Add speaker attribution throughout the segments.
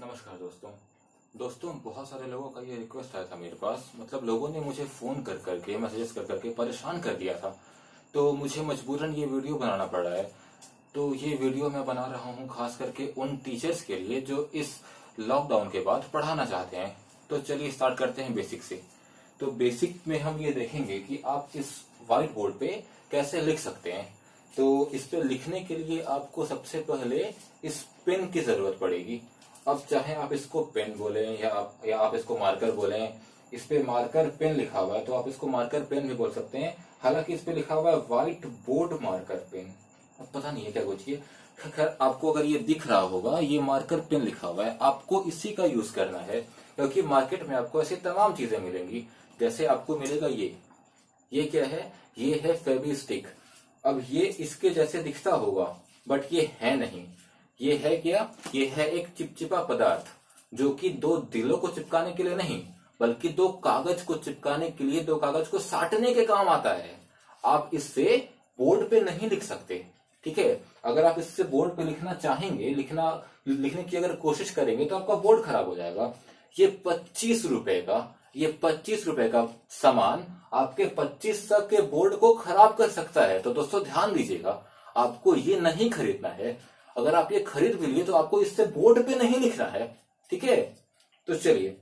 Speaker 1: नमस्कार दोस्तों बहुत सारे लोगों का ये रिक्वेस्ट आया था मेरे पास। मतलब लोगों ने मुझे फोन कर करके मैसेजेस कर करके परेशान कर दिया था, तो मुझे मजबूरन ये वीडियो बनाना पड़ रहा है। तो ये वीडियो मैं बना रहा हूँ खास करके उन टीचर्स के लिए जो इस लॉकडाउन के बाद पढ़ाना चाहते हैं। तो चलिए स्टार्ट करते हैं बेसिक से। तो बेसिक में हम ये देखेंगे कि आप इस व्हाइट बोर्ड पे कैसे लिख सकते हैं। तो इस पे लिखने के लिए आपको सबसे पहले इस पेन की जरूरत पड़ेगी। अब चाहे आप इसको पेन बोलें या आप इसको मार्कर बोलें। इस पे मार्कर पेन लिखा हुआ है तो आप इसको मार्कर पेन भी बोल सकते हैं। हालांकि इस पे लिखा हुआ है व्हाइट बोर्ड मार्कर पेन। अब पता नहीं है क्या कुछ ये। खैर आपको अगर ये दिख रहा होगा, ये मार्कर पेन लिखा हुआ है, आपको इसी का यूज करना है क्योंकि मार्केट में आपको ऐसी तमाम चीजें मिलेंगी। जैसे आपको मिलेगा ये क्या है, ये है फेविस्टिक। अब ये इसके जैसे दिखता होगा बट ये है नहीं। ये है क्या, ये है एक चिपचिपा पदार्थ जो कि दो दिलों को चिपकाने के लिए नहीं बल्कि दो कागज को चिपकाने के लिए, दो कागज को साटने के काम आता है। आप इससे बोर्ड पे नहीं लिख सकते, ठीक है। अगर आप इससे बोर्ड पे लिखना चाहेंगे, लिखने की अगर कोशिश करेंगे तो आपका बोर्ड खराब हो जाएगा। ये 25 रुपए का सामान आपके 2500 के बोर्ड को खराब कर सकता है। तो दोस्तों ध्यान दीजिएगा, आपको ये नहीं खरीदना है। अगर आप ये खरीद भी लिए तो आपको इससे बोर्ड पे नहीं लिखना है, ठीक है। तो चलिए,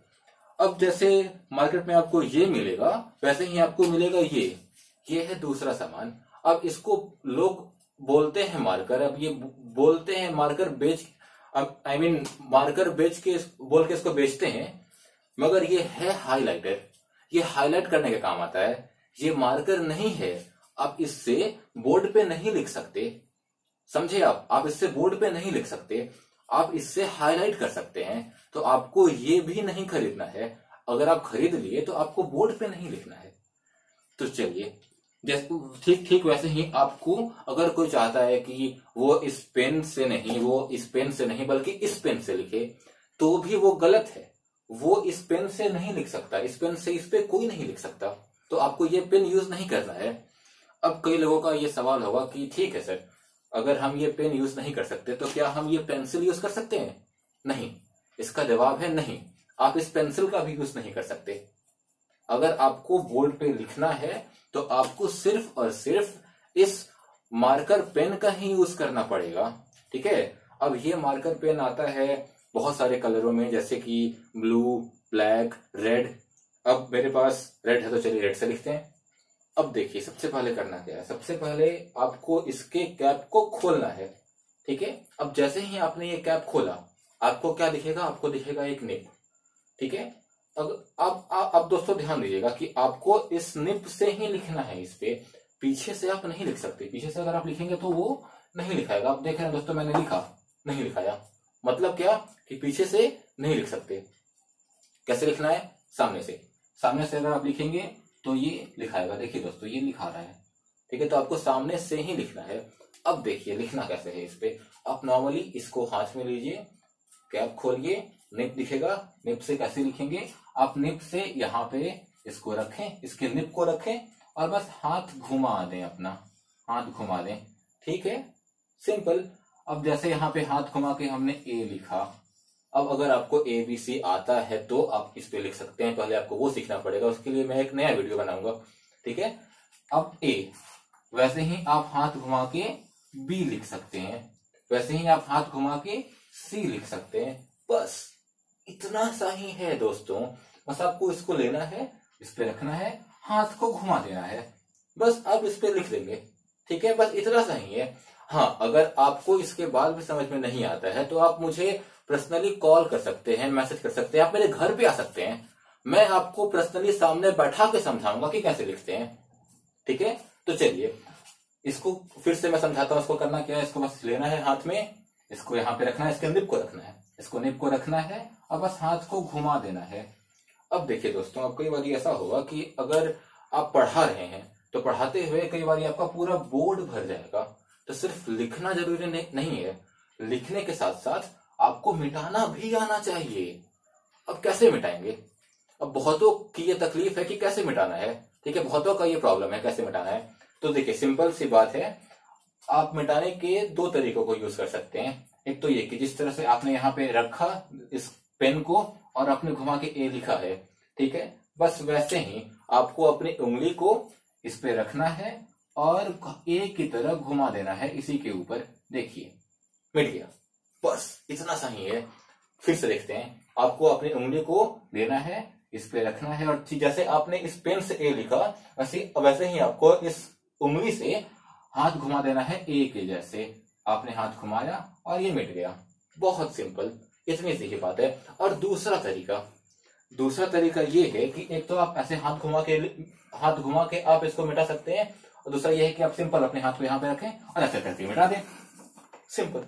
Speaker 1: अब जैसे मार्केट में आपको ये मिलेगा वैसे ही आपको मिलेगा ये है दूसरा सामान। अब इसको लोग बोलते हैं मार्कर। अब ये बोलते हैं मार्कर बेच, अब मार्कर बेच के बोल के इसको बेचते हैं, मगर ये है हाइलाइटर। ये हाईलाइट करने के काम आता है, ये मार्कर नहीं है। आप इससे बोर्ड पे नहीं लिख सकते, समझे आप इससे बोर्ड पे नहीं लिख सकते, आप इससे हाईलाइट कर सकते हैं। तो आपको ये भी नहीं खरीदना है। अगर आप खरीद लिए तो आपको बोर्ड पे नहीं लिखना है। तो चलिए, जैसे ठीक वैसे ही आपको, अगर कोई चाहता है कि वो इस पेन से नहीं बल्कि इस पेन से लिखे, तो भी वो गलत है। वो इस पेन से नहीं लिख सकता, इस पेन से इस पे कोई नहीं लिख सकता। तो आपको ये पेन यूज नहीं करना है। अब कई लोगों का ये सवाल होगा कि ठीक है सर, अगर हम ये पेन यूज नहीं कर सकते तो क्या हम ये पेंसिल यूज कर सकते हैं? नहीं। इसका जवाब है नहीं, आप इस पेंसिल का भी यूज नहीं कर सकते। अगर आपको बोर्ड पे लिखना है तो आपको सिर्फ और सिर्फ इस मार्कर पेन का ही यूज करना पड़ेगा, ठीक है। अब ये मार्कर पेन आता है बहुत सारे कलरों में, जैसे कि ब्लू, ब्लैक, रेड। अब मेरे पास रेड है तो चलिए रेड से लिखते हैं। अब देखिए, सबसे पहले करना क्या है, सबसे पहले आपको इसके कैप को खोलना है, ठीक है। अब जैसे ही आपने ये कैप खोला, आपको क्या दिखेगा? आपको दिखेगा एक निब, ठीक है। अब दोस्तों ध्यान दीजिएगा कि आपको इस निब से ही लिखना है। इस पे पीछे से आप नहीं लिख सकते। पीछे से अगर आप लिखेंगे तो वो नहीं लिखाएगा। आप देख रहे हैं दोस्तों, मैंने लिखा, नहीं लिखाया। मतलब क्या कि पीछे से नहीं लिख सकते। कैसे लिखना है? सामने से अगर आप लिखेंगे तो ये लिखाएगा। देखिए दोस्तों, ये लिखा रहा है, ठीक है। तो आपको सामने से ही लिखना है। अब देखिए लिखना कैसे है इस पे। आप नॉर्मली इसको हाथ में लीजिए, कैप खोलिए, निब दिखेगा। निब से कैसे लिखेंगे? आप निब से यहाँ पे इसको रखें, इसके निब को रखें और बस हाथ घुमा दें, अपना हाथ घुमा दें, ठीक है, सिंपल। अब जैसे यहाँ पे हाथ घुमा के हमने ए लिखा। अब अगर आपको ABC आता है तो आप इस पे लिख सकते हैं। पहले आपको वो सीखना पड़ेगा, उसके लिए मैं एक नया वीडियो बनाऊंगा, ठीक है। अब A, वैसे ही आप हाथ घुमा के B लिख सकते हैं, वैसे ही आप हाथ घुमा के C लिख सकते हैं। बस इतना सा ही है दोस्तों। बस आपको इसको लेना है, इस पे रखना है, हाथ को घुमा देना है, बस अब इस पे लिख देंगे, ठीक है। बस इतना सा ही है। हाँ, अगर आपको इसके बाद भी समझ में नहीं आता है तो आप मुझे पर्सनली कॉल कर सकते हैं, मैसेज कर सकते हैं, आप मेरे घर पे आ सकते हैं। मैं आपको पर्सनली सामने बैठा के समझाऊंगा कि कैसे लिखते हैं, ठीक है। तो चलिए, इसको फिर से मैं समझाता हूं। इसको करना क्या है, इसको बस लेना है हाथ में, इसको यहाँ पे रखना है, इसके निब को रखना है, इसको निब को रखना है और बस हाथ को घुमा देना है। अब देखिए दोस्तों, अब कई बार ऐसा होगा कि अगर आप पढ़ा रहे हैं तो पढ़ाते हुए कई बार आपका पूरा बोर्ड भर जाएगा। तो सिर्फ लिखना जरूरी नहीं है, लिखने के साथ साथ आपको मिटाना भी आना चाहिए। अब कैसे मिटाएंगे? अब बहुतों की ये तकलीफ है कि कैसे मिटाना है, ठीक है। बहुतों का ये प्रॉब्लम है कैसे मिटाना है। तो देखिए, सिंपल सी बात है, आप मिटाने के दो तरीकों को यूज कर सकते हैं। एक तो ये कि जिस तरह से आपने यहाँ पे रखा इस पेन को और आपने घुमा के ए लिखा है, ठीक है, बस वैसे ही आपको अपनी उंगली को इस पे रखना है और ए की तरह घुमा देना है इसी के ऊपर। देखिए मिट गया, बस इतना सा ही है। फिर से देखते हैं, आपको अपनी उंगली को लेना है, इस पे रखना है और जैसे आपने इस पेन से ए लिखा वैसे ही आपको इस उंगली से हाथ घुमा देना है ए के जैसे। आपने हाथ घुमाया और ये मिट गया। बहुत सिंपल, इतनी सी ही बात है। और दूसरा तरीका ये है कि एक तो आप ऐसे हाथ घुमा के आप इसको मिटा सकते हैं, और दूसरा ये है कि आप सिंपल अपने हाथ को यहाँ पे रखें और ऐसे करके मिटा दें। सिंपल।